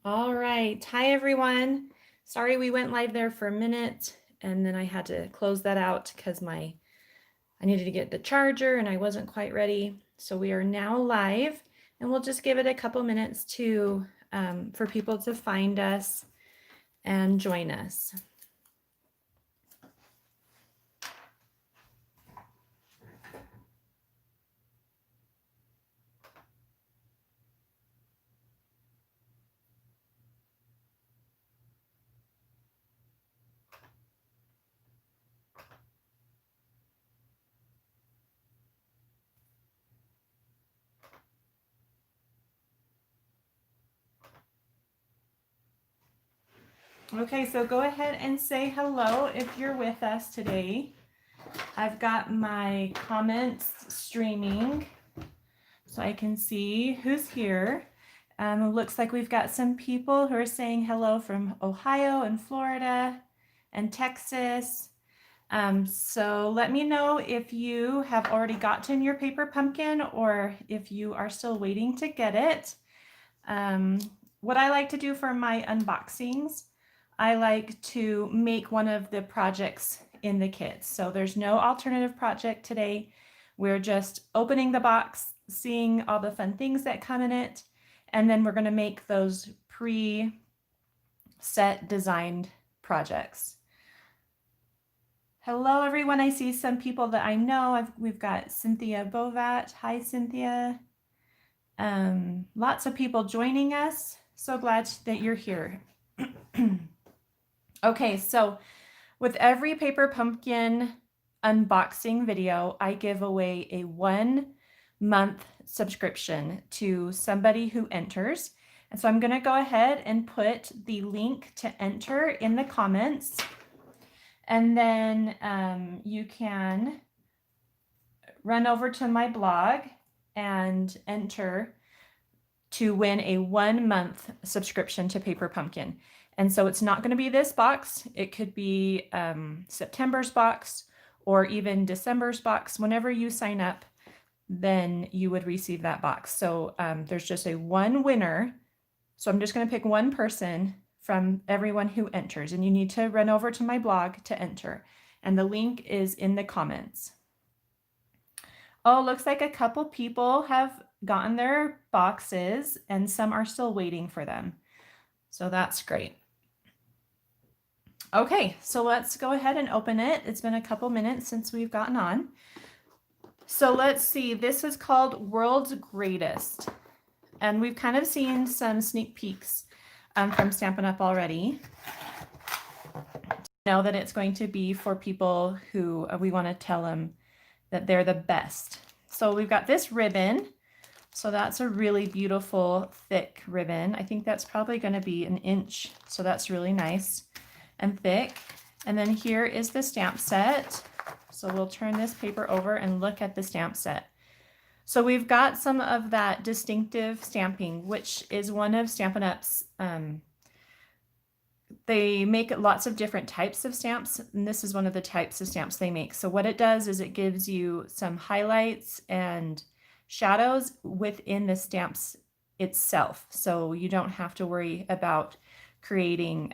All right. Hi, everyone. Sorry we went live there for a minute and then I had to close that out because I needed to get the charger and I wasn't quite ready. So we are now live and we'll just give it a couple minutes to for people to find us and join us. Okay, so go ahead and say hello if you're with us today. I've got my comments streaming so I can see who's here. It looks like we've got some people who are saying hello from Ohio and Florida and Texas. So let me know if you have already gotten your paper pumpkin or if you are still waiting to get it. What I like to do for my unboxings, I like to make one of the projects in the kit. So there's no alternative project today. We're just opening the box, seeing all the fun things that come in it, and then we're going to make those pre-set designed projects. Hello, everyone. I see some people that I know. We've got Cynthia Bovat. Hi, Cynthia. Lots of people joining us. So glad that you're here. Okay, so with every paper pumpkin unboxing video, I give away a 1-month subscription to somebody who enters. And so I'm going to go ahead and put the link to enter in the comments. And then you can run over to my blog and enter to win a 1-month subscription to Paper Pumpkin. And so it's not going to be this box. It could be September's box or even December's box. Whenever you sign up, then you would receive that box. So there's just a one winner. So I'm just going to pick one person from everyone who enters, and you need to run over to my blog to enter. And the link is in the comments. Oh, looks like a couple people have gotten their boxes and some are still waiting for them. So that's great. Okay, so let's go ahead and open it. It's been a couple minutes since we've gotten on. So let's see, this is called World's Greatest. And we've kind of seen some sneak peeks from Stampin' Up! Already. Know that it's going to be for people who we want to tell them that they're the best. So we've got this ribbon. So that's a really beautiful thick ribbon. I think that's probably going to be 1 inch. So that's really nice and thick. And then here is the stamp set. So we'll turn this paper over and look at the stamp set. So we've got some of that distinctive stamping, which is one of Stampin' Up's, they make lots of different types of stamps, and this is one of the types of stamps they make. So what it does is it gives you some highlights and shadows within the stamps itself. So you don't have to worry about creating,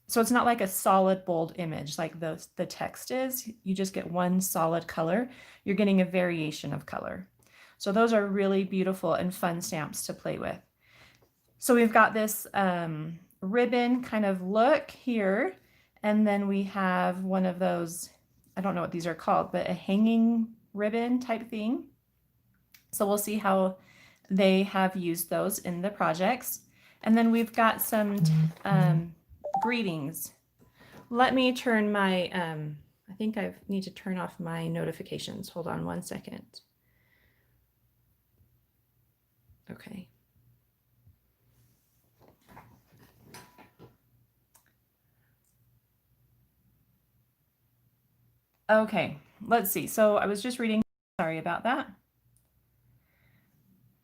so it's not like a solid bold image like the text is. You just get one solid color. You're getting a variation of color. So those are really beautiful and fun stamps to play with. So we've got this ribbon kind of look here, and then we have one of those, I don't know what these are called, but a hanging ribbon type thing. So we'll see how they have used those in the projects. And then we've got some greetings. Let me turn my, I think I need to turn off my notifications. Hold on 1 second. Okay. Okay, let's see. So I was just reading, sorry about that.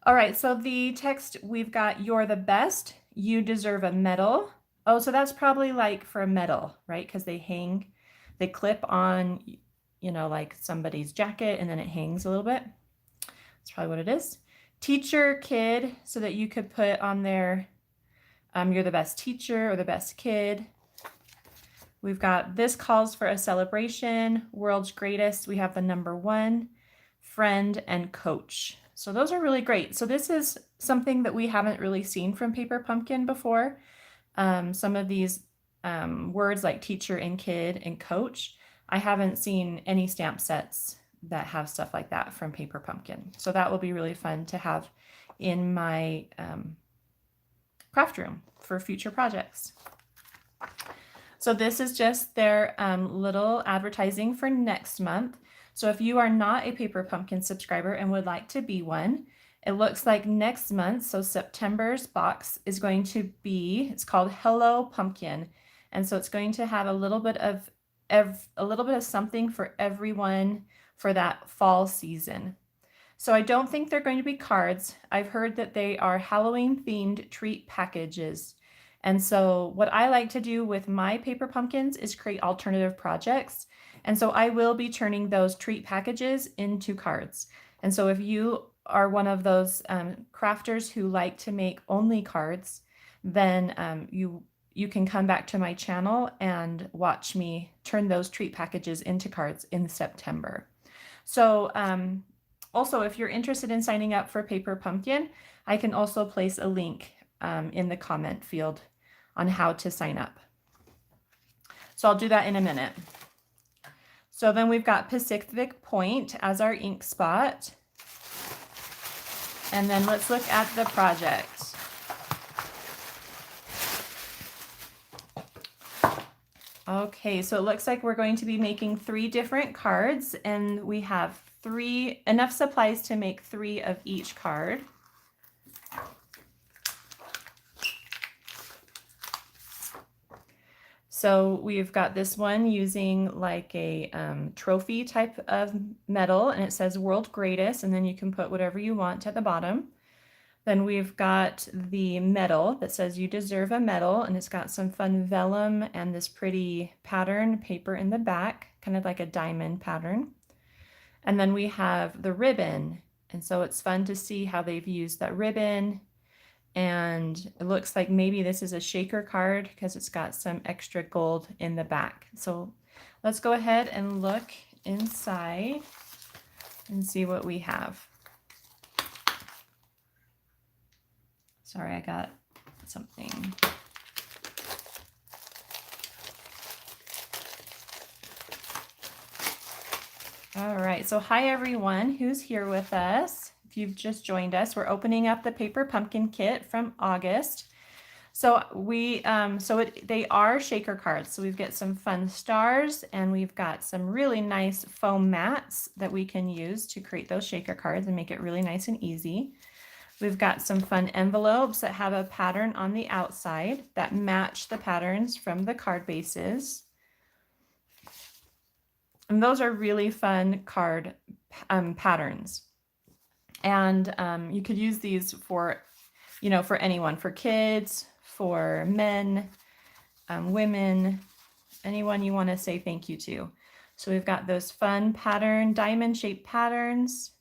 All right, so the text, we've got, "You're the best, you deserve a medal." Oh, so that's probably like for a medal, right? Because they hang, they clip on, you know, like somebody's jacket and then it hangs a little bit. That's probably what it is. "Teacher kid," so that you could put on there you're the best teacher or the best kid. We've got this calls for a celebration, world's greatest. We have the number 1, friend, and coach. So those are really great. So this is something that we haven't really seen from Paper Pumpkin before. Some of these words like teacher and kid and coach, I haven't seen any stamp sets that have stuff like that from Paper Pumpkin. So that will be really fun to have in my craft room for future projects. So this is just their little advertising for next month. So if you are not a Paper Pumpkin subscriber and would like to be one, it looks like next month, so September's box is going to be, it's called Hello Pumpkin. And so it's going to have a little bit of something for everyone for that fall season. So I don't think they're going to be cards. I've heard that they are Halloween themed treat packages. And so what I like to do with my paper pumpkins is create alternative projects. And so I will be turning those treat packages into cards. And so if you are one of those crafters who like to make only cards, then you can come back to my channel and watch me turn those treat packages into cards in September. So also, if you're interested in signing up for Paper Pumpkin, I can also place a link in the comment field on how to sign up. So I'll do that in a minute. So then we've got Pacific Point as our ink spot. And then let's look at the project. Okay, so it looks like we're going to be making 3 different cards, and we have enough supplies to make 3 of each card. So we've got this one using like a trophy type of medal, and it says World Greatest, and then you can put whatever you want at the bottom. Then we've got the medal that says you deserve a medal, and it's got some fun vellum and this pretty pattern paper in the back, kind of like a diamond pattern. And then we have the ribbon, and so it's fun to see how they've used that ribbon. And it looks like maybe this is a shaker card because it's got some extra gold in the back. So let's go ahead and look inside and see what we have. Sorry, I got something. All right, so hi everyone who's here with us. If you've just joined us, we're opening up the Paper Pumpkin kit from August. So they are shaker cards. So we've got some fun stars, and we've got some really nice foam mats that we can use to create those shaker cards and make it really nice and easy. We've got some fun envelopes that have a pattern on the outside that match the patterns from the card bases. And those are really fun card patterns. And you could use these for, for anyone, for kids, for men, women, anyone you want to say thank you to. So we've got those fun pattern, diamond-shaped patterns,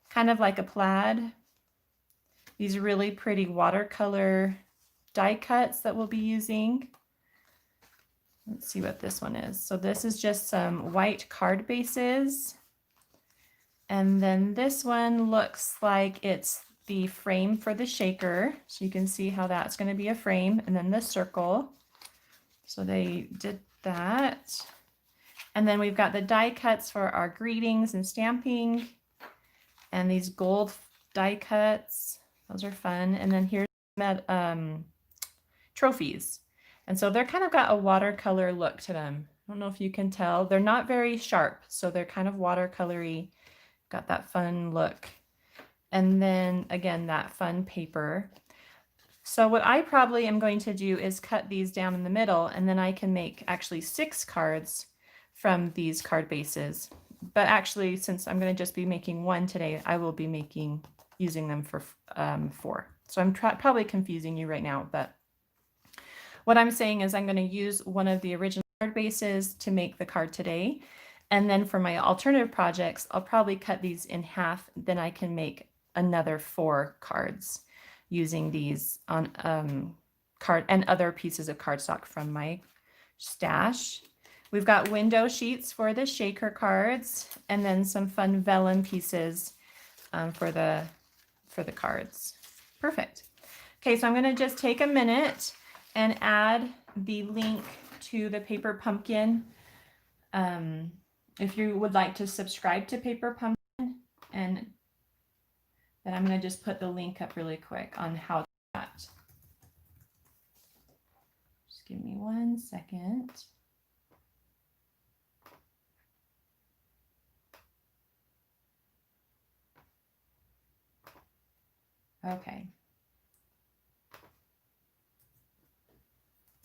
kind of like a plaid. These really pretty watercolor die cuts that we'll be using. Let's see what this one is. So this is just some white card bases. And then this one looks like it's the frame for the shaker. So you can see how that's going to be a frame, and then the circle. So they did that. And then we've got the die cuts for our greetings and stamping, and these gold die cuts. Those are fun. And then here's trophies. And so they're kind of got a watercolor look to them. I don't know if you can tell. They're not very sharp, so they're kind of watercolory. Got that fun look. And then again, that fun paper. So what I probably am going to do is cut these down in the middle, and then I can make actually 6 cards from these card bases. But actually, since I'm going to just be making 1 today, I will be using them for 4. So I'm probably confusing you right now, but what I'm saying is I'm going to use one of the original card bases to make the card today. And then for my alternative projects, I'll probably cut these in half. Then I can make another 4 cards using these on card and other pieces of cardstock from my stash. We've got window sheets for the shaker cards, and then some fun vellum pieces for the cards. Perfect. Okay, so I'm going to just take a minute and add the link to the Paper Pumpkin. If you would like to subscribe to Paper Pumpkin, and then I'm going to just put the link up really quick on how to do that. Just give me 1 second. Okay.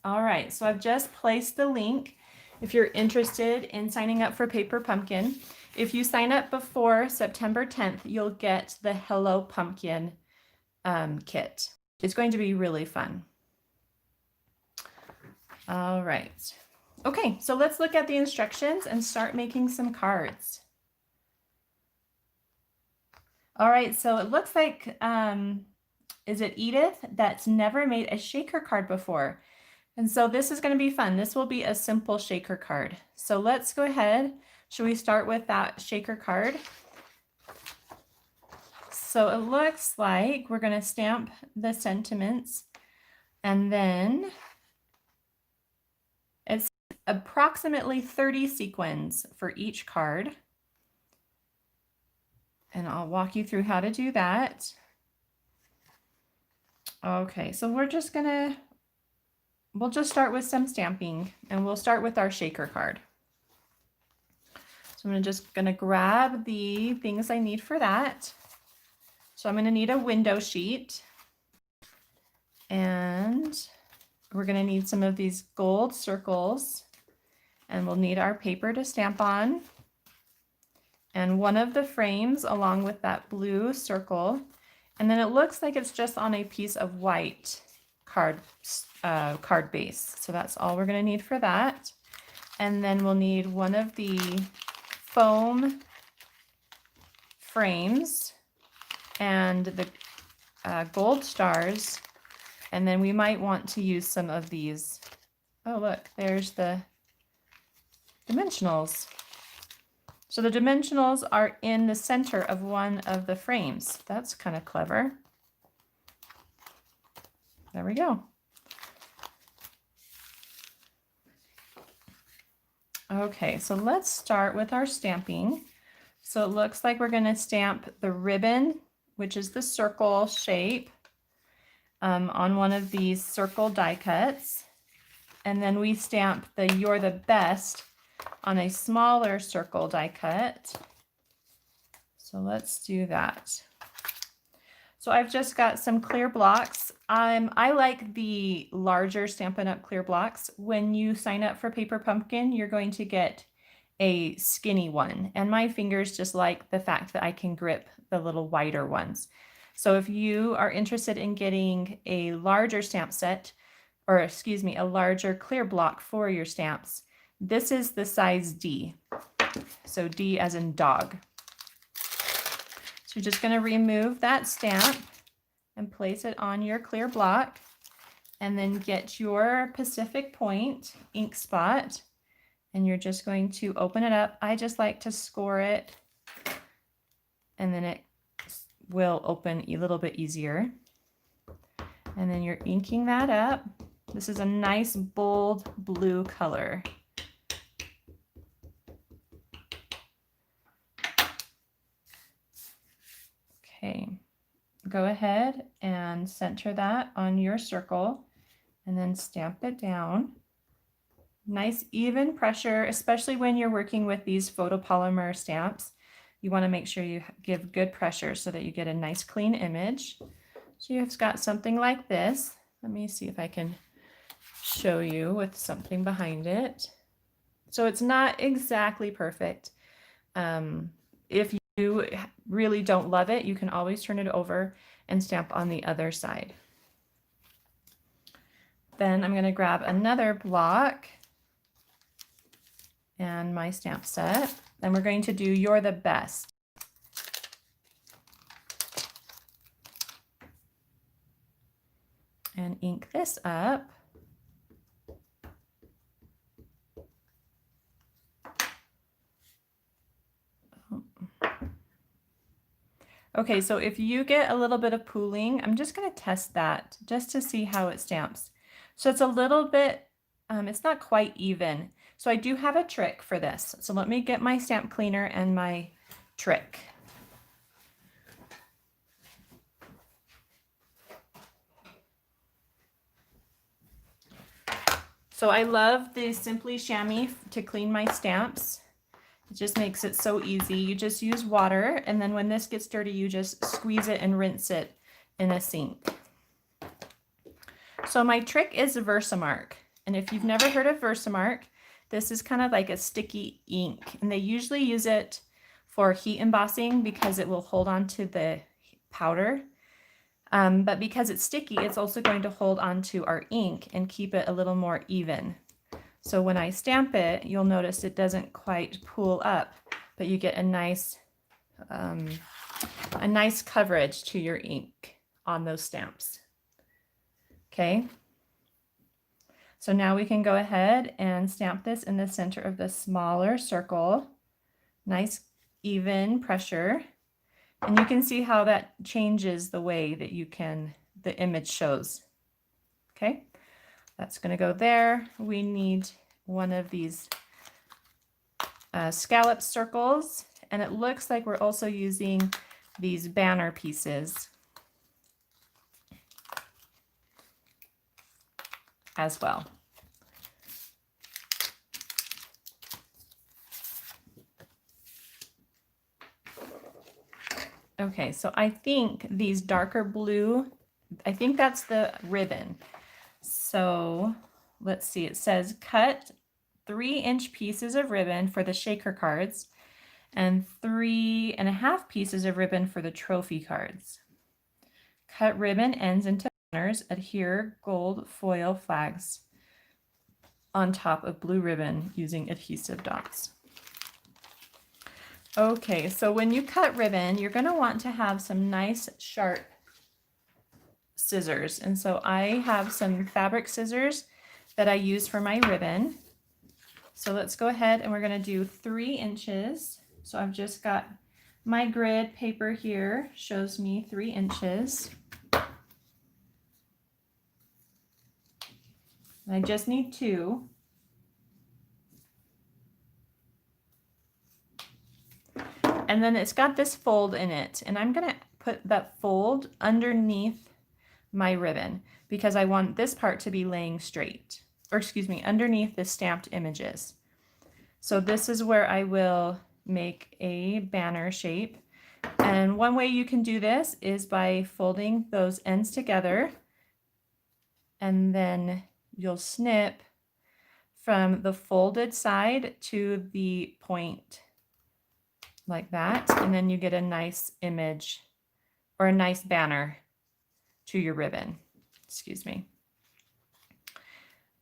All right, so I've just placed the link if you're interested in signing up for Paper Pumpkin. If you sign up before September 10th, you'll get the Hello Pumpkin kit. It's going to be really fun. All right. Okay, so let's look at the instructions and start making some cards. All right, so it looks like, is it Edith that's never made a shaker card before? And so this is going to be fun. This will be a simple shaker card. So let's go ahead. Should we start with that shaker card? So it looks like we're going to stamp the sentiments, and then it's approximately 30 sequins for each card. And I'll walk you through how to do that. Okay, so we'll just start with some stamping, and we'll start with our shaker card. So I'm just going to grab the things I need for that. So I'm going to need a window sheet, and we're going to need some of these gold circles, and we'll need our paper to stamp on, and one of the frames along with that blue circle. And then it looks like it's just on a piece of white card base. So that's all we're going to need for that. And then we'll need one of the foam frames and the gold stars. And then we might want to use some of these. Oh, look, there's the dimensionals. So the dimensionals are in the center of one of the frames. That's kind of clever. There we go. Okay, so let's start with our stamping. So it looks like we're going to stamp the ribbon, which is the circle shape, on one of these circle die cuts. And then we stamp the You're the Best on a smaller circle die cut. So let's do that. So I've just got some clear blocks. I like the larger Stampin' Up! Clear blocks. When you sign up for Paper Pumpkin, you're going to get a skinny one. And my fingers just like the fact that I can grip the little wider ones. So if you are interested in getting a larger stamp set, or excuse me, a larger clear block for your stamps, this is the size D. So D as in dog. So you're just going to remove that stamp and place it on your clear block, and then get your Pacific Point ink spot, and you're just going to open it up. I just like to score it, and then it will open a little bit easier. And then you're inking that up. This is a nice bold blue color. Okay, go ahead and center that on your circle and then stamp it down. Nice even pressure, especially when you're working with these photopolymer stamps. You want to make sure you give good pressure so that you get a nice clean image. So you've got something like this. Let me see if I can show you with something behind it. So it's not exactly perfect. If you really don't love it, you can always turn it over and stamp on the other side. Then I'm going to grab another block and my stamp set, and we're going to do You're the Best. and ink this up. Okay, so if you get a little bit of pooling, I'm just going to test that just to see how it stamps. So it's a little bit, it's not quite even. So I do have a trick for this. So let me get my stamp cleaner and my trick. So I love the Simply Chamois to clean my stamps. It just makes it so easy. You just use water, and then when this gets dirty, you just squeeze it and rinse it in a sink. So my trick is Versamark. And if you've never heard of Versamark, this is kind of like a sticky ink. And they usually use it for heat embossing because it will hold on to the powder. But because it's sticky, it's also going to hold on to our ink and keep it a little more even. So when I stamp it, you'll notice it doesn't quite pool up, but you get a nice coverage to your ink on those stamps. Okay. So now we can go ahead and stamp this in the center of the smaller circle. Nice even pressure. And you can see how that changes the way that the image shows. Okay, that's going to go there. We need one of these scallop circles, and it looks like we're also using these banner pieces as well. Okay, so I think these darker blue, I think that's the ribbon. So let's see, it says cut 3-inch pieces of ribbon for the shaker cards and 3.5 pieces of ribbon for the trophy cards. Cut ribbon ends into banners, adhere gold foil flags on top of blue ribbon using adhesive dots. Okay, so when you cut ribbon, you're going to want to have some nice sharp scissors. And so I have some fabric scissors that I use for my ribbon. So let's go ahead and we're going to do 3 inches. So I've just got my grid paper here, shows me 3 inches. And I just need 2. And then it's got this fold in it, and I'm going to put that fold underneath my ribbon because I want this part to be laying straight, or excuse me, underneath the stamped images. So this is where I will make a banner shape. And one way you can do this is by folding those ends together, and then you'll snip from the folded side to the point like that, and then you get a nice image or a nice banner to your ribbon. Excuse me.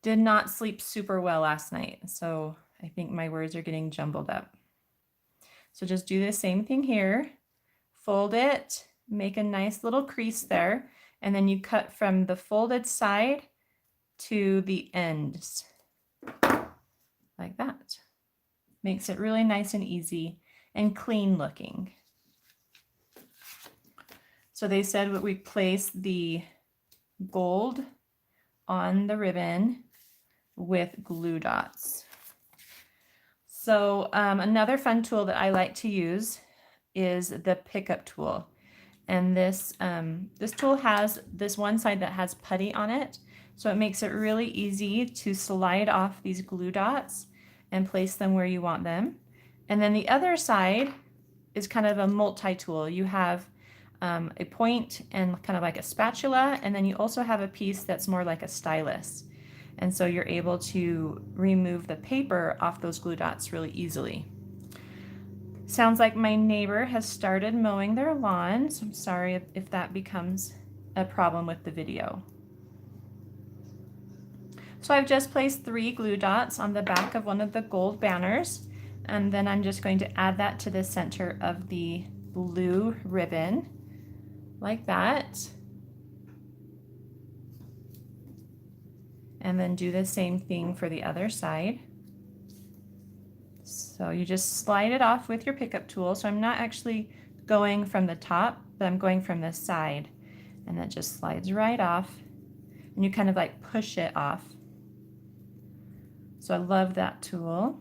Did not sleep super well last night, so I think my words are getting jumbled up. So just do the same thing here. Fold it, make a nice little crease there, and then you cut from the folded side to the ends like that. Makes it really nice and easy and clean looking. So they said that we place the gold on the ribbon with glue dots. So another fun tool that I like to use is the pickup tool. And this tool has this one side that has putty on it. So it makes it really easy to slide off these glue dots and place them where you want them. And then the other side is kind of a multi-tool. You have a point and kind of like a spatula, and then you also have a piece that's more like a stylus. And so you're able to remove the paper off those glue dots really easily. Sounds like my neighbor has started mowing their lawn, so I'm sorry if that becomes a problem with the video. So I've just placed 3 glue dots on the back of one of the gold banners, and then I'm just going to add that to the center of the blue ribbon, like that. And then do the same thing for the other side. So you just slide it off with your pickup tool. So I'm not actually going from the top, but I'm going from the side. And that just slides right off. And you kind of like push it off. So I love that tool.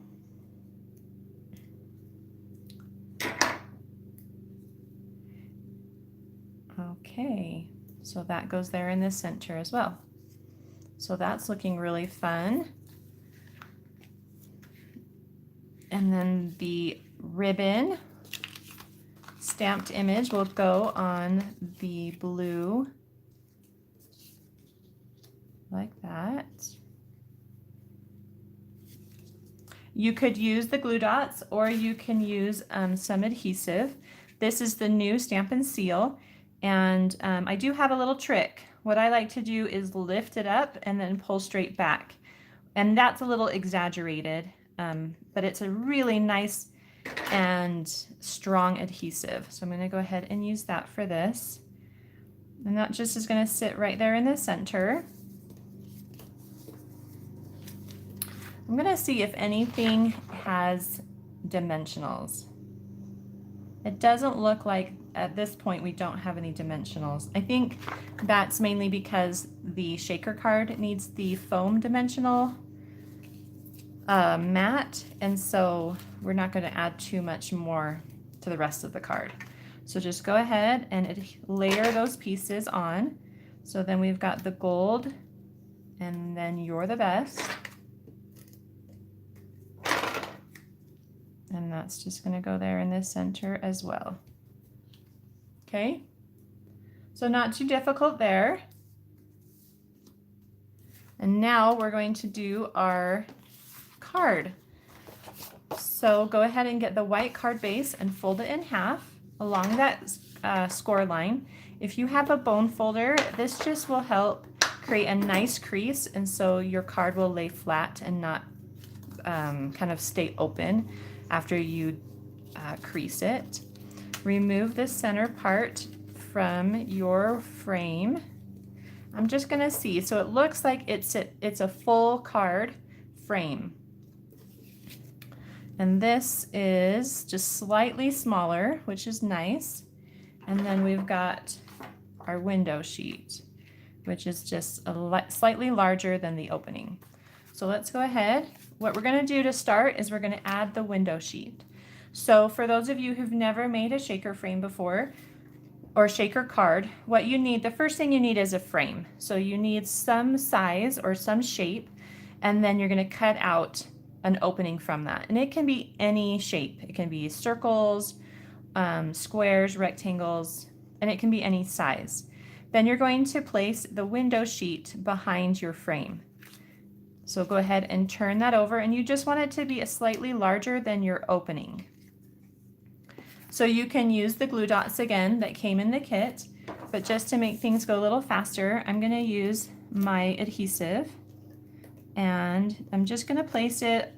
Okay, so that goes there in the center as well. So that's looking really fun. And then the ribbon stamped image will go on the blue like that. You could use the glue dots or you can use some adhesive. This is the new Stampin' Seal, and I do have a little trick. What I like to do is lift it up and then pull straight back. And that's a little exaggerated, but it's a really nice and strong adhesive. So I'm going to go ahead and use that for this. And that just is going to sit right there in the center. I'm going to see if anything has dimensionals. It doesn't look like at this point we don't have any dimensionals. I think that's mainly because the shaker card needs the foam dimensional mat, and so we're not going to add too much more to the rest of the card. So just go ahead and layer those pieces on. So then we've got the gold, and then You're the Best. And that's just going to go there in the center as well. Okay, so not too difficult there. And now we're going to do our card. So go ahead and get the white card base and fold it in half along that score line. If you have a bone folder, this just will help create a nice crease, and so your card will lay flat and not kind of stay open after you crease it. Remove the center part from your frame. I'm just gonna see, so it looks like it's a full card frame. And this is just slightly smaller, which is nice. And then we've got our window sheet, which is just slightly larger than the opening. So let's go ahead. What we're going to do to start is we're going to add the window sheet. So for those of you who've never made a shaker frame before, or shaker card, what you need, the first thing you need is a frame. So you need some size or some shape, and then you're going to cut out an opening from that. And it can be any shape. It can be circles, squares, rectangles, and it can be any size. Then you're going to place the window sheet behind your frame. So go ahead and turn that over, and you just want it to be slightly larger than your opening. So you can use the glue dots again that came in the kit, but just to make things go a little faster, I'm going to use my adhesive, and I'm just going to place it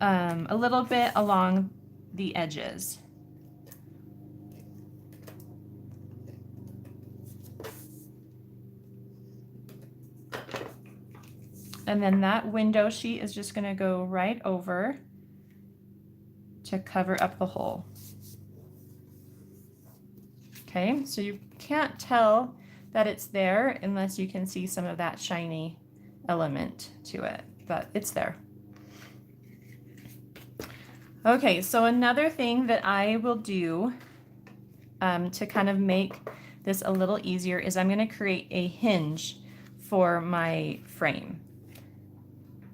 a little bit along the edges. And then that window sheet is just going to go right over to cover up the hole. Okay, so you can't tell that it's there unless you can see some of that shiny element to it, but it's there. Okay, so another thing that I will do to kind of make this a little easier is I'm going to create a hinge for my frame.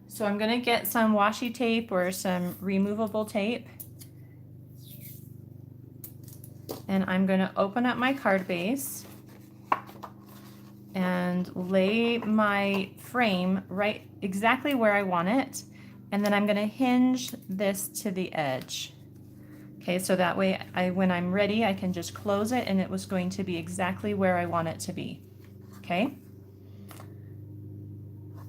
So I'm going to get some washi tape or some removable tape, and I'm going to open up my card base and lay my frame right exactly where I want it, and then I'm going to hinge this to the edge. Okay, so that way when I'm ready, I can just close it and it was going to be exactly where I want it to be. Okay.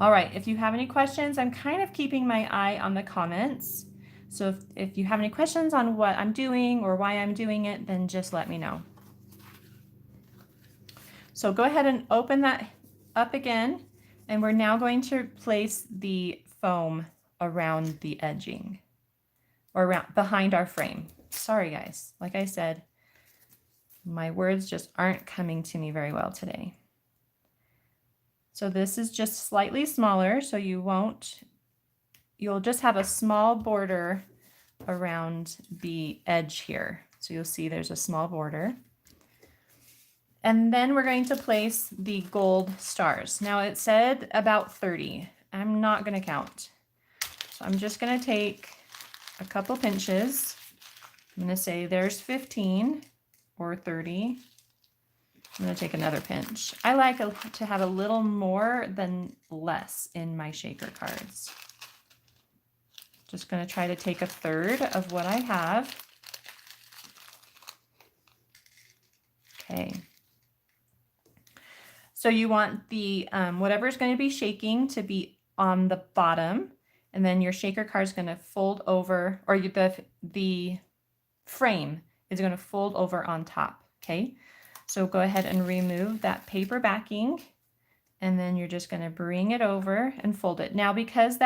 All right, if you have any questions, I'm kind of keeping my eye on the comments. So if you have any questions on what I'm doing or why I'm doing it, then just let me know. So go ahead and open that up again, And we're now going to place the foam around the edging, or around behind our frame. Sorry guys, like I said, my words just aren't coming to me very well today. So this is just slightly smaller, so you'll just have a small border around the edge here. So you'll see there's a small border. And then we're going to place the gold stars. Now it said about 30. I'm not going to count. So I'm just going to take a couple pinches. I'm going to say there's 15 or 30. I'm going to take another pinch. I like to have a little more than less in my shaker cards. Just going to try to take a third of what I have. Okay. So you want the whatever's going to be shaking to be on the bottom, and then your shaker card is going to fold over, or the frame is going to fold over on top. Okay, so go ahead and remove that paper backing, and then you're just going to bring it over and fold it. Now, because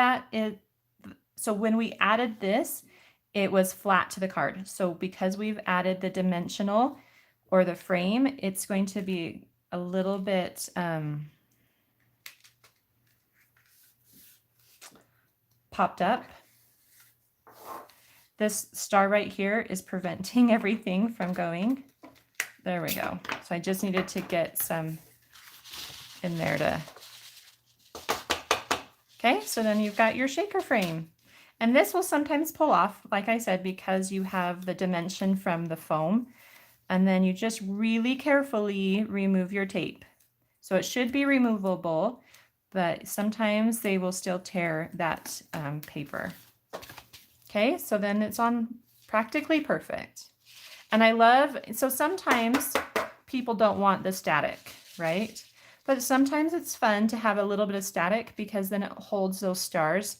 so when we added this, it was flat to the card. So because we've added the dimensional or the frame, it's going to be a little bit popped up. This star right here is preventing everything from going. There we go. So I just needed to get some in there to, okay, so then you've got your shaker frame. And this will sometimes pull off, like I said, because you have the dimension from the foam. And then you just really carefully remove your tape. So it should be removable, but sometimes they will still tear that paper. Okay, so then it's on practically perfect. And I love, so sometimes people don't want the static, right? But sometimes it's fun to have a little bit of static because then it holds those stars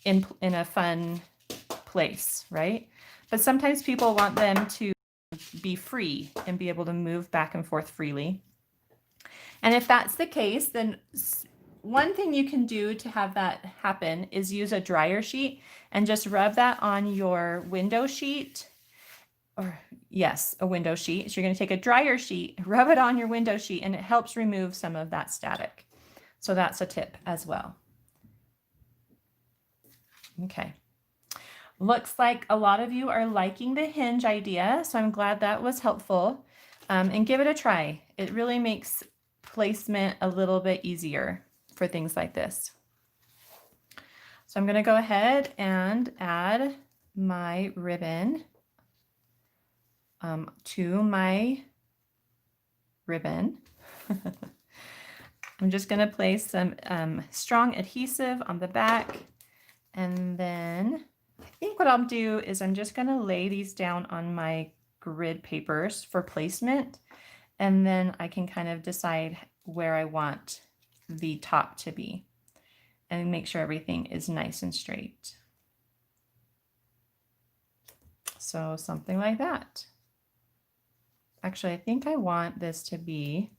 in a fun place, right? But sometimes people want them to be free and be able to move back and forth freely. And if that's the case, then one thing you can do to have that happen is use a dryer sheet and just rub that on your window sheet. Or yes, a window sheet. So you're going to take a dryer sheet, rub it on your window sheet, and it helps remove some of that static. So that's a tip as well. Okay. Looks like a lot of you are liking the hinge idea, so I'm glad that was helpful. And give it a try. It really makes placement a little bit easier for things like this. So I'm going to go ahead and add my ribbon to my ribbon. I'm just going to place some strong adhesive on the back, and then I think what I'll do is I'm just going to lay these down on my grid papers for placement, and then I can kind of decide where I want the top to be and make sure everything is nice and straight. So something like that. Actually, I think I want this to be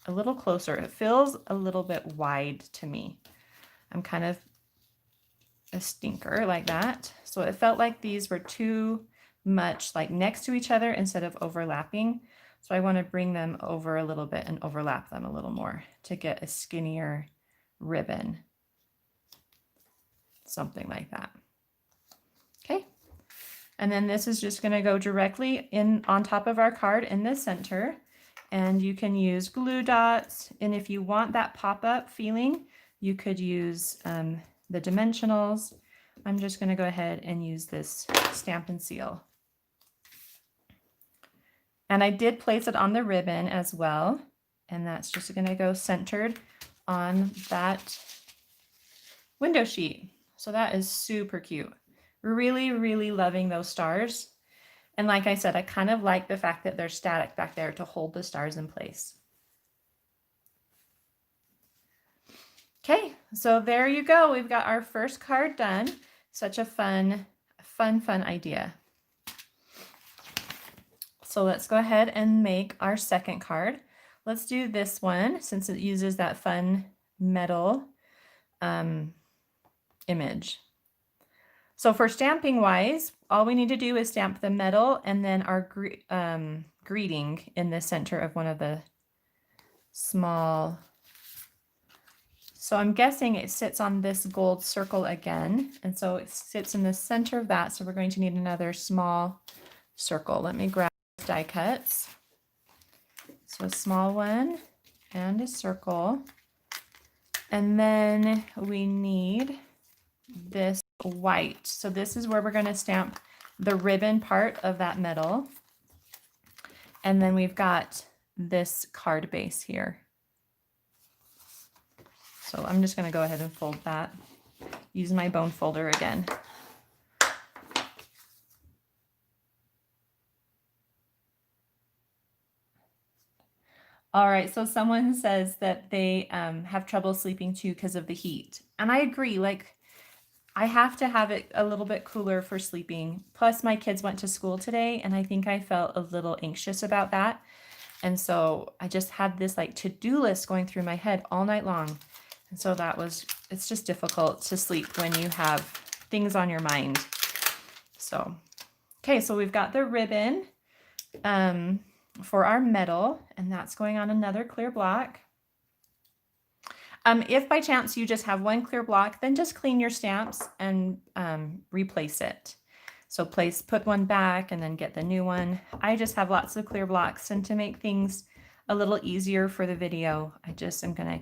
a little closer. It feels a little bit wide to me. I'm kind of a stinker like that. So it felt like these were too much like next to each other instead of overlapping. So I want to bring them over a little bit and overlap them a little more to get a skinnier ribbon. Something like that. Okay. And then this is just going to go directly in on top of our card in the center. And you can use glue dots. And if you want that pop-up feeling, you could use the dimensionals. I'm just going to go ahead and use this Stampin' Seal. And I did place it on the ribbon as well. And that's just going to go centered on that window sheet. So that is super cute. Really, really loving those stars. And like I said, I kind of like the fact that they're static back there to hold the stars in place. Okay, so there you go. We've got our first card done. Such a fun idea. So let's go ahead and make our second card. Let's do this one since it uses that fun metal image. So for stamping wise, all we need to do is stamp the metal and then our greeting in the center of one of the small. So I'm guessing it sits on this gold circle again. And so it sits in the center of that. So we're going to need another small circle. Let me grab die cuts. So a small one and a circle. And then we need this white. So this is where we're going to stamp the ribbon part of that metal. And then we've got this card base here. So I'm just going to go ahead and fold that. Use my bone folder again. All right, so someone says that they have trouble sleeping too because of the heat. And I agree, like I have to have it a little bit cooler for sleeping. Plus my kids went to school today and I think I felt a little anxious about that. And so I just had this like to-do list going through my head all night long. And so it's just difficult to sleep when you have things on your mind. So, okay, so we've got the ribbon for our metal, and that's going on another clear block. If by chance you just have one clear block, then just clean your stamps and replace it. So put one back and then get the new one. I just have lots of clear blocks, and to make things a little easier for the video, I just am gonna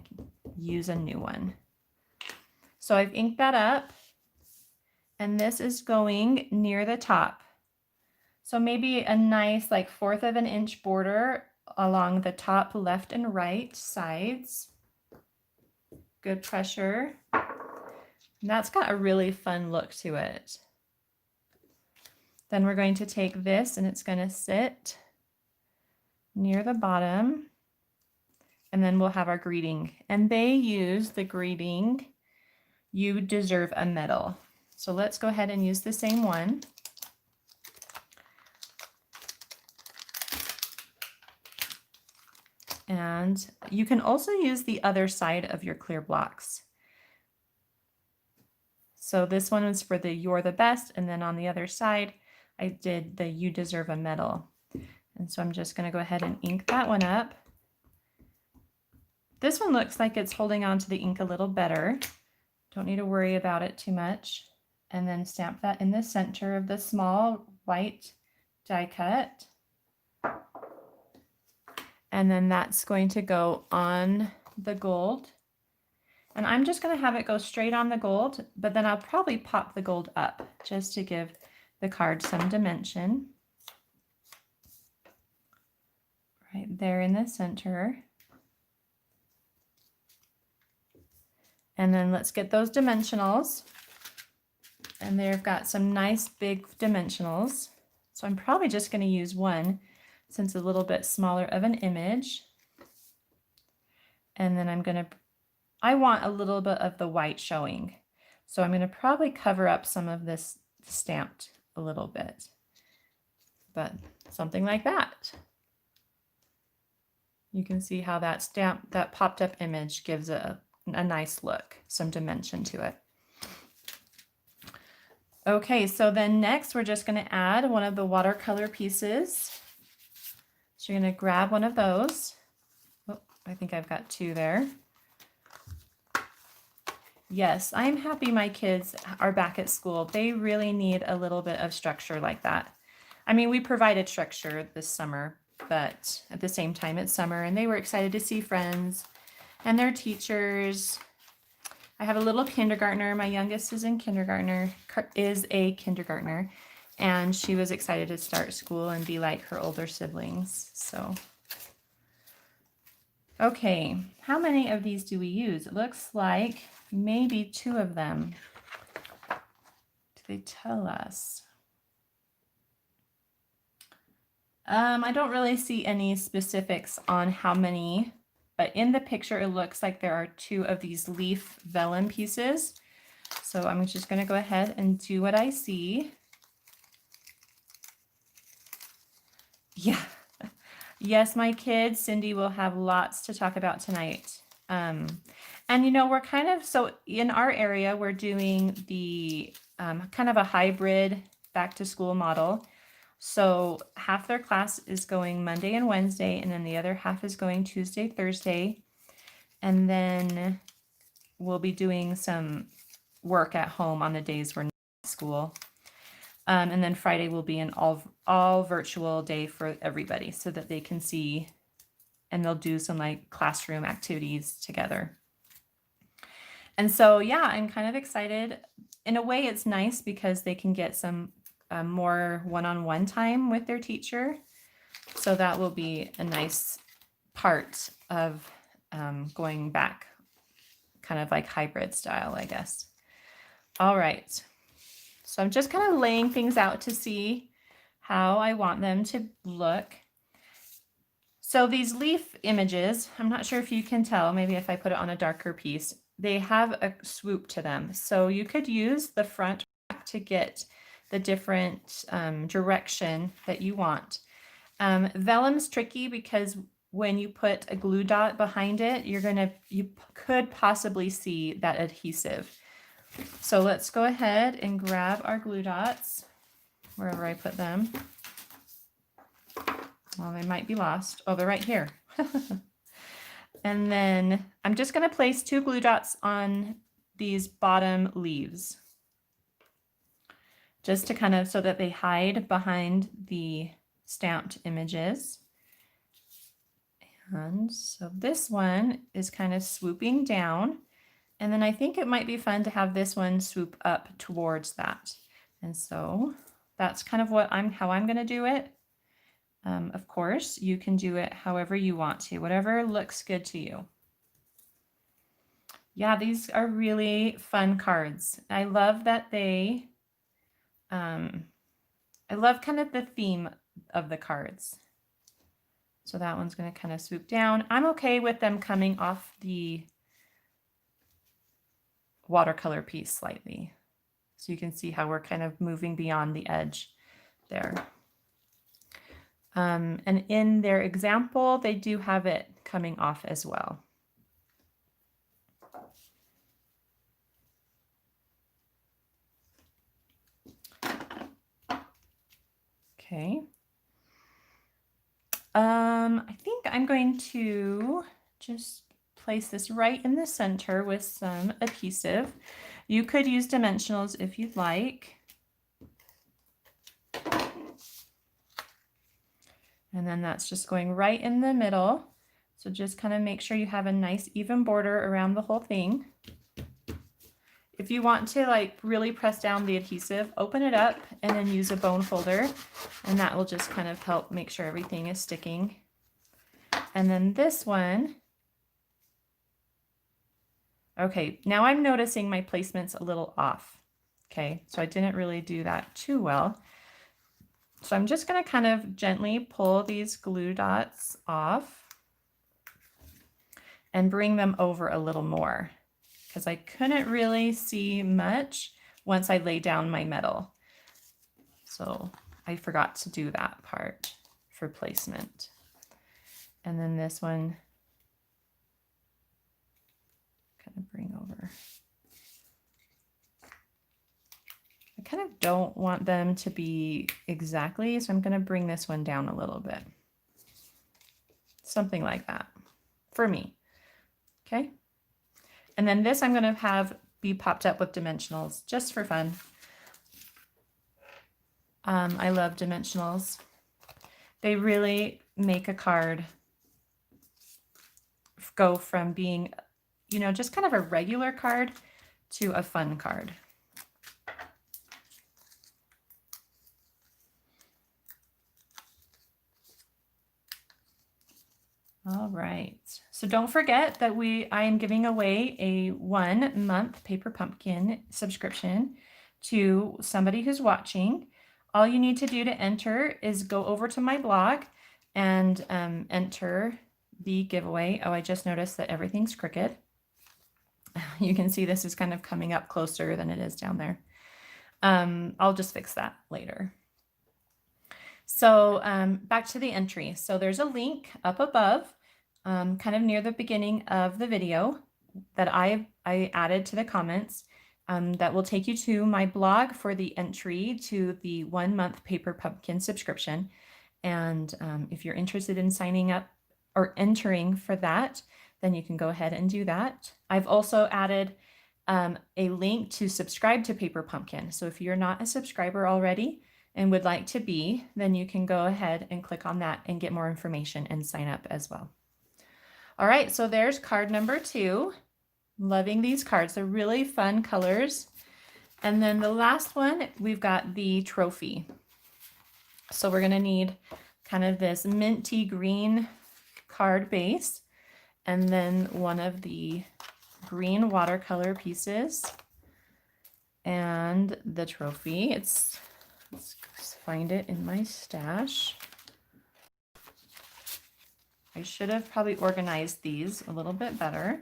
use a new one. So I've inked that up, and this is going near the top. So maybe a nice like 1/4 of an inch border along the top left and right sides. Good pressure. And that's got a really fun look to it. Then we're going to take this and it's going to sit near the bottom. And then we'll have our greeting. And they use the greeting, "You deserve a medal." So let's go ahead and use the same one. And you can also use the other side of your clear blocks. So this one was for the "You're the best," and then on the other side, I did the "You deserve a medal." And so I'm just going to go ahead and ink that one up. This one looks like it's holding on to the ink a little better. Don't need to worry about it too much. And then stamp that in the center of the small white die cut. And then that's going to go on the gold. And I'm just going to have it go straight on the gold, but then I'll probably pop the gold up just to give the card some dimension. Right there in the center. And then let's get those dimensionals. And they've got some nice big dimensionals. So I'm probably just going to use one since it's a little bit smaller of an image. And then I want a little bit of the white showing. So I'm going to probably cover up some of this stamped a little bit, but something like that. You can see how that popped up image gives a nice look, some dimension to it. Okay, so then next we're just going to add one of the watercolor pieces. So you're going to grab one of those. Oh, I think I've got two there. Yes, I'm happy my kids are back at school. They really need a little bit of structure like that. I mean, we provided structure this summer, but at the same time it's summer and they were excited to see friends and their teachers. I have a little kindergartner. My youngest is a kindergartner, and she was excited to start school and be like her older siblings. So, okay, how many of these do we use? It looks like maybe 2 of them. Do they tell us? I don't really see any specifics on how many, but in the picture, it looks like there are 2 of these leaf vellum pieces. So I'm just going to go ahead and do what I see. Yeah. Yes, my kids, Cindy, will have lots to talk about tonight. And you know, we're kind of, so in our area, we're doing the kind of a hybrid back to school model. So half their class is going Monday and Wednesday, and then the other half is going Tuesday, Thursday. And then we'll be doing some work at home on the days we're not at school. And then Friday will be an all virtual day for everybody so that they can see, and they'll do some like classroom activities together. And so, yeah, I'm kind of excited. In a way, it's nice because they can get some more one-on-one time with their teacher. So that will be a nice part of going back, kind of like hybrid style, I guess. All right. So I'm just kind of laying things out to see how I want them to look. So these leaf images, I'm not sure if you can tell, maybe if I put it on a darker piece, they have a swoop to them. So you could use the front to get the different direction that you want. Vellum's tricky because when you put a glue dot behind it, you could possibly see that adhesive. So let's go ahead and grab our glue dots wherever I put them. Well, they might be lost. Oh, they're right here. And then I'm just going to place 2 glue dots on these bottom leaves, just to kind of, so that they hide behind the stamped images. And so this one is kind of swooping down. And then I think it might be fun to have this one swoop up towards that. And so that's kind of how I'm going to do it. Of course, you can do it however you want to, whatever looks good to you. Yeah, these are really fun cards. I love that I love kind of the theme of the cards. So that one's going to kind of swoop down. I'm okay with them coming off the watercolor piece slightly. So you can see how we're kind of moving beyond the edge there. And in their example, they do have it coming off as well. Okay. I think I'm going to just place this right in the center with some adhesive. You could use dimensionals if you'd like. And then that's just going right in the middle. So just kind of make sure you have a nice even border around the whole thing. If you want to like really press down the adhesive, open it up and then use a bone folder, and that will just kind of help make sure everything is sticking. And then this one, okay, now I'm noticing my placement's a little off. Okay, so I didn't really do that too well. So I'm just going to kind of gently pull these glue dots off and bring them over a little more, because I couldn't really see much once I laid down my metal. So I forgot to do that part for placement. And then this one, kind of bring over. I kind of don't want them to be exactly, so I'm going to bring this one down a little bit. Something like that for me. Okay. And then this I'm going to have be popped up with dimensionals just for fun. I love dimensionals. They really make a card go from being, you know, just kind of a regular card to a fun card. All right, so don't forget that I am giving away a 1-month Paper Pumpkin subscription to somebody who's watching. All you need to do to enter is go over to my blog and enter the giveaway. Oh, I just noticed that everything's crooked. You can see this is kind of coming up closer than it is down there. I'll just fix that later. So back to the entry. So there's a link up above. kind of near the beginning of the video that I added to the comments that will take you to my blog for the entry to the 1-month Paper Pumpkin subscription. And if you're interested in signing up or entering for that, then you can go ahead and do that. I've also added a link to subscribe to Paper Pumpkin. So if you're not a subscriber already and would like to be, then you can go ahead and click on that and get more information and sign up as well. All right, so there's card number 2. Loving these cards. They're really fun colors. And then the last one, we've got the trophy. So we're going to need kind of this minty green card base, and then one of the green watercolor pieces and the trophy. Let's find it in my stash. I should have probably organized these a little bit better.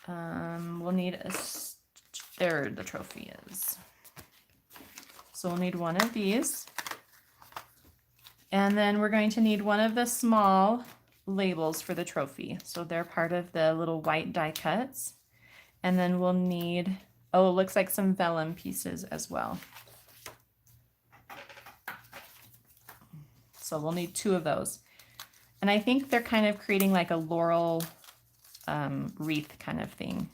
We'll need there the trophy is. So we'll need one of these. And then we're going to need one of the small labels for the trophy. So they're part of the little white die cuts. And then we'll need, oh, it looks like some vellum pieces as well. So we'll need 2 of those. And I think they're kind of creating like a laurel wreath kind of thing.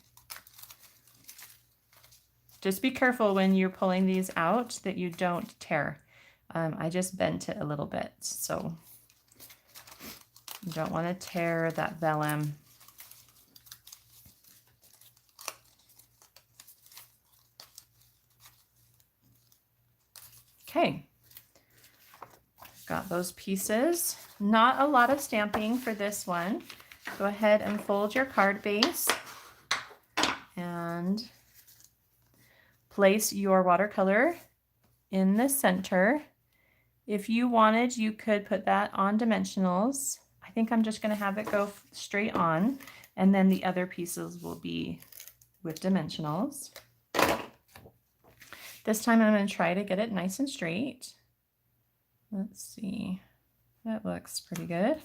Just be careful when you're pulling these out that you don't tear. I just bent it a little bit, so you don't want to tear that vellum. Okay, got those pieces. Not a lot of stamping for this one. Go ahead and fold your card base and place your watercolor in the center. If you wanted, you could put that on dimensionals. I think I'm just going to have it go straight on, and then the other pieces will be with dimensionals. This time I'm going to try to get it nice and straight. Let's see. That looks pretty good.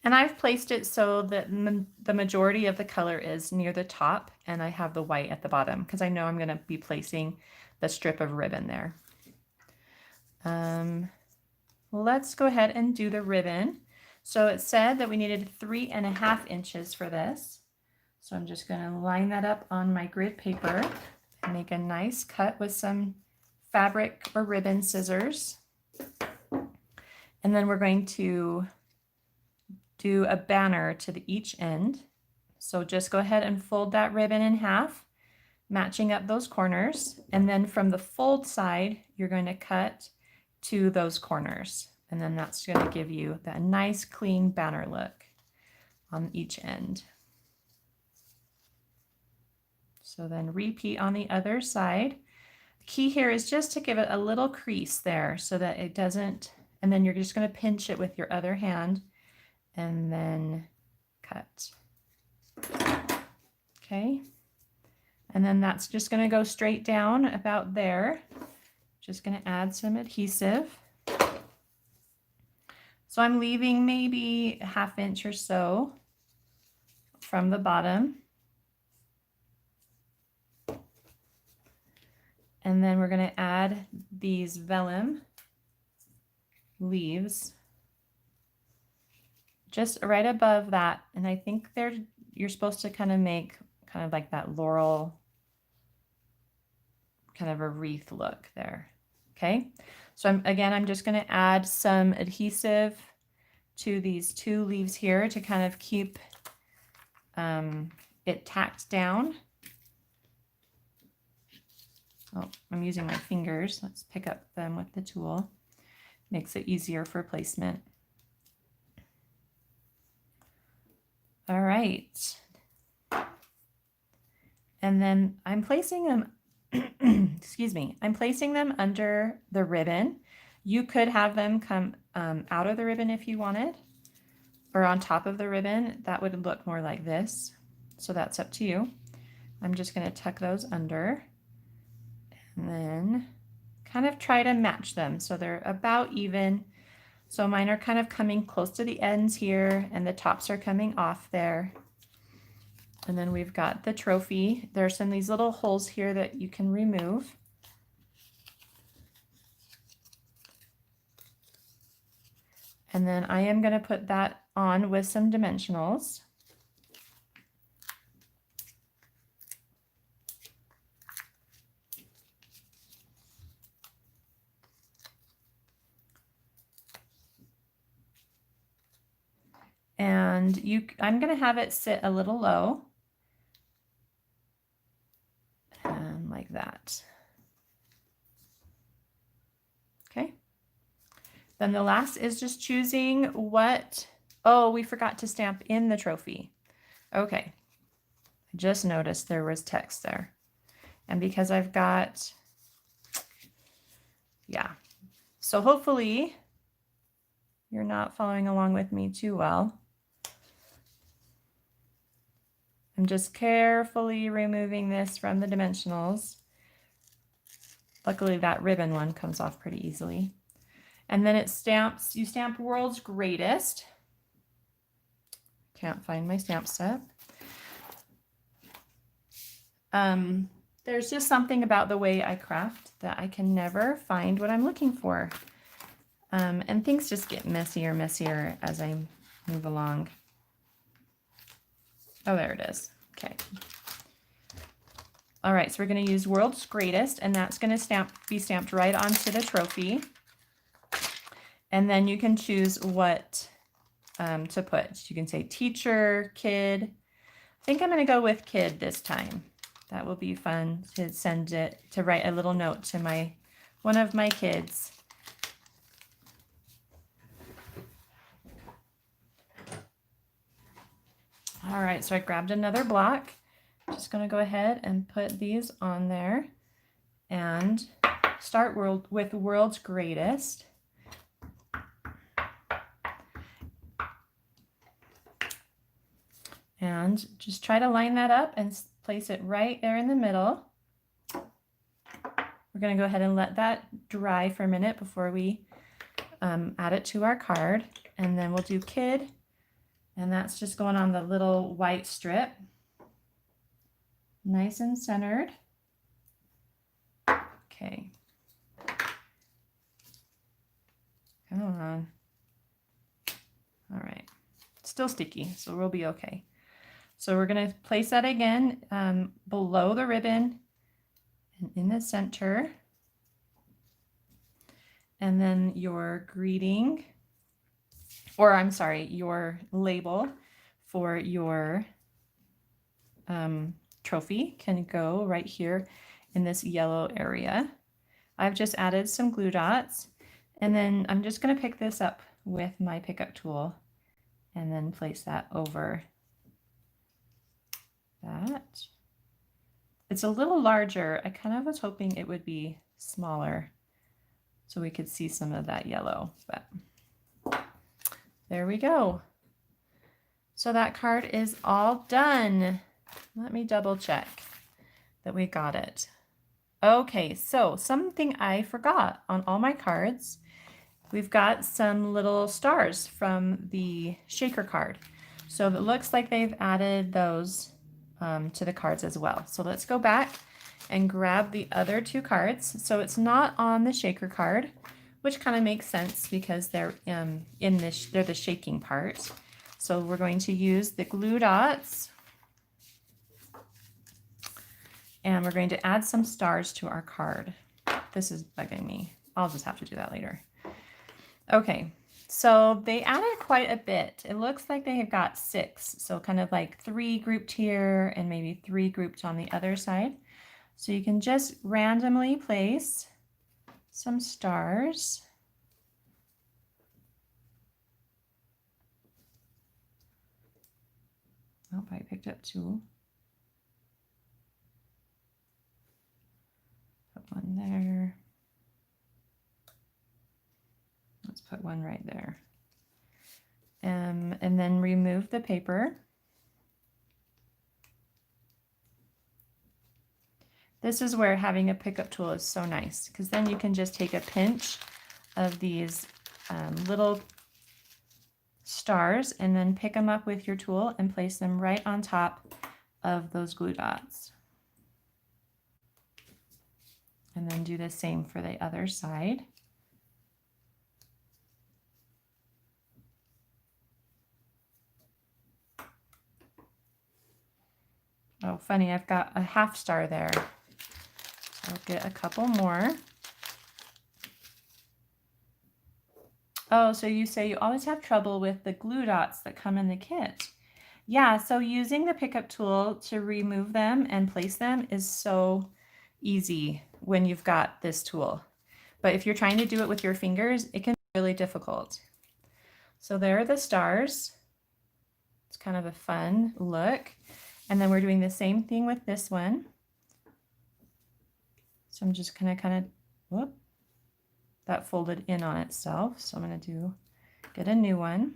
And I've placed it so that the majority of the color is near the top, and I have the white at the bottom because I know I'm going to be placing the strip of ribbon there. Let's go ahead and do the ribbon. So it said that we needed 3.5 inches for this. So I'm just going to line that up on my grid paper and make a nice cut with some fabric or ribbon scissors. And then we're going to do a banner to each end. So just go ahead and fold that ribbon in half, matching up those corners. And then from the fold side, you're going to cut to those corners. And then that's going to give you that nice clean banner look on each end. So then repeat on the other side. The key here is just to give it a little crease there so that it doesn't, and then you're just going to pinch it with your other hand and then cut. Okay. And then that's just going to go straight down about there. Just going to add some adhesive. So I'm leaving maybe 1/2 inch or so from the bottom. And then we're going to add these vellum leaves just right above that. And I think you're supposed to kind of make kind of like that laurel, kind of a wreath look there. Okay, so I'm just going to add some adhesive to these 2 leaves here to kind of keep it tacked down. Oh, I'm using my fingers. Let's pick up them with the tool. Makes it easier for placement. All right. And then I'm placing them excuse me, I'm placing them under the ribbon. You could have them come out of the ribbon if you wanted, or on top of the ribbon. That would look more like this. So that's up to you. I'm just going to tuck those under and then kind of try to match them so they're about even. So mine are kind of coming close to the ends here, and the tops are coming off there. And then we've got the trophy. There's some of these little holes here that you can remove. And then I am going to put that on with some dimensionals. And I'm going to have it sit a little low. And like that. Okay. Then the last is just choosing what, oh, we forgot to stamp in the trophy. Okay. I just noticed there was text there. And because I've got, yeah. So hopefully you're not following along with me too well. I'm just carefully removing this from the dimensionals. Luckily that ribbon one comes off pretty easily. And then it stamps, you stamp World's Greatest. Can't find my stamp set. There's just something about the way I craft that I can never find what I'm looking for. And things just get messier as I move along. Oh, there it is. Okay. All right, so we're going to use World's Greatest, and that's going to be stamped right onto the trophy. And then you can choose what to put. You can say teacher, kid. I think I'm going to go with kid this time. That will be fun to send it, to write a little note to one of my kids. All right, so I grabbed another block. Just going to go ahead and put these on there and start with World's Greatest. And just try to line that up and place it right there in the middle. We're going to go ahead and let that dry for a minute before we add it to our card. And then we'll do kid. And that's just going on the little white strip. Nice and centered. Okay. Come on. All right. Still sticky, so we'll be okay. So we're going to place that again below the ribbon and in the center. And then your greeting, or I'm sorry, your label for your trophy can go right here in this yellow area. I've just added some glue dots, and then I'm just going to pick this up with my pickup tool and then place that over that. It's a little larger. I kind of was hoping it would be smaller so we could see some of that yellow, but there we go. So that card is all done. Let me double check that we got it. Okay, so something I forgot on all my cards. We've got some little stars from the shaker card. So it looks like they've added those to the cards as well. So let's go back and grab the other two cards. So it's not on the shaker card, which kind of makes sense because they're they're the shaking part. So we're going to use the glue dots, and we're going to add some stars to our card. This is bugging me. I'll just have to do that later. Okay, so they added quite a bit. It looks like they have got 6. So kind of like 3 grouped here and maybe 3 grouped on the other side. So you can just randomly place some stars. Oh, I picked up 2. Put one there. Let's put one right there. And then remove the paper. This is where having a pickup tool is so nice, because then you can just take a pinch of these little stars, and then pick them up with your tool and place them right on top of those glue dots. And then do the same for the other side. Oh, funny, I've got a half star there. I'll get a couple more. Oh, so you say you always have trouble with the glue dots that come in the kit. Yeah, so using the pickup tool to remove them and place them is so easy when you've got this tool. But if you're trying to do it with your fingers, it can be really difficult. So there are the stars. It's kind of a fun look. And then we're doing the same thing with this one. So I'm just gonna whoop, that folded in on itself. So I'm gonna get a new one.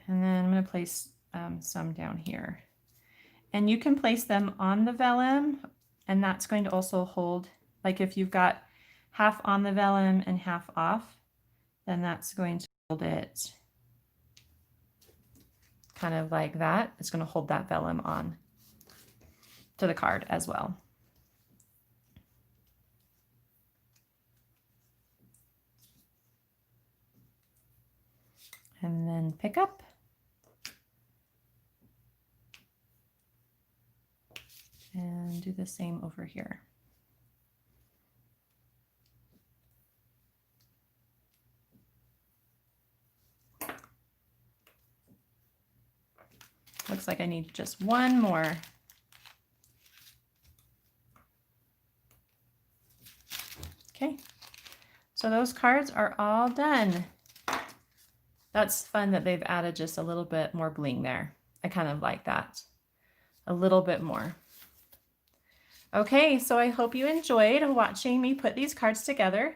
And then I'm going to place some down here. And you can place them on the vellum, and that's going to also hold, like if you've got half on the vellum and half off, then that's going to hold it kind of like that. It's going to hold that vellum on to the card as well. And then pick up. And do the same over here. Looks like I need just one more. Okay, so those cards are all done. That's fun that they've added just a little bit more bling there. I kind of like that. A little bit more. Okay, so I hope you enjoyed watching me put these cards together.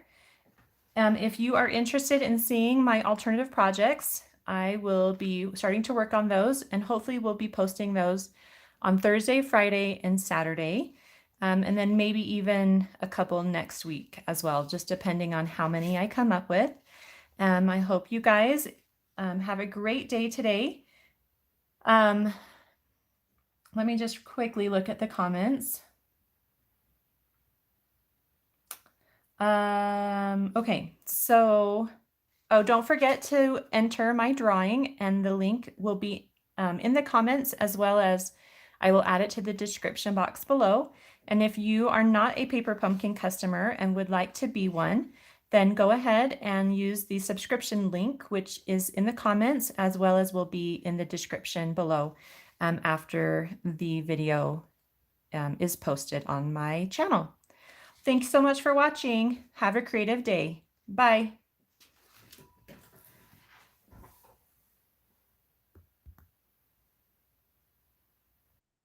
If you are interested in seeing my alternative projects, I will be starting to work on those, and hopefully we'll be posting those on Thursday, Friday, and Saturday, and then maybe even a couple next week as well, just depending on how many I come up with. I hope you guys have a great day today. Let me just quickly look at the comments. Okay, so, oh, don't forget to enter my drawing, and the link will be in the comments, as well as I will add it to the description box below. And if you are not a Paper Pumpkin customer and would like to be one, then go ahead and use the subscription link, which is in the comments, as well as will be in the description below after the video is posted on my channel. Thanks so much for watching. Have a creative day. Bye.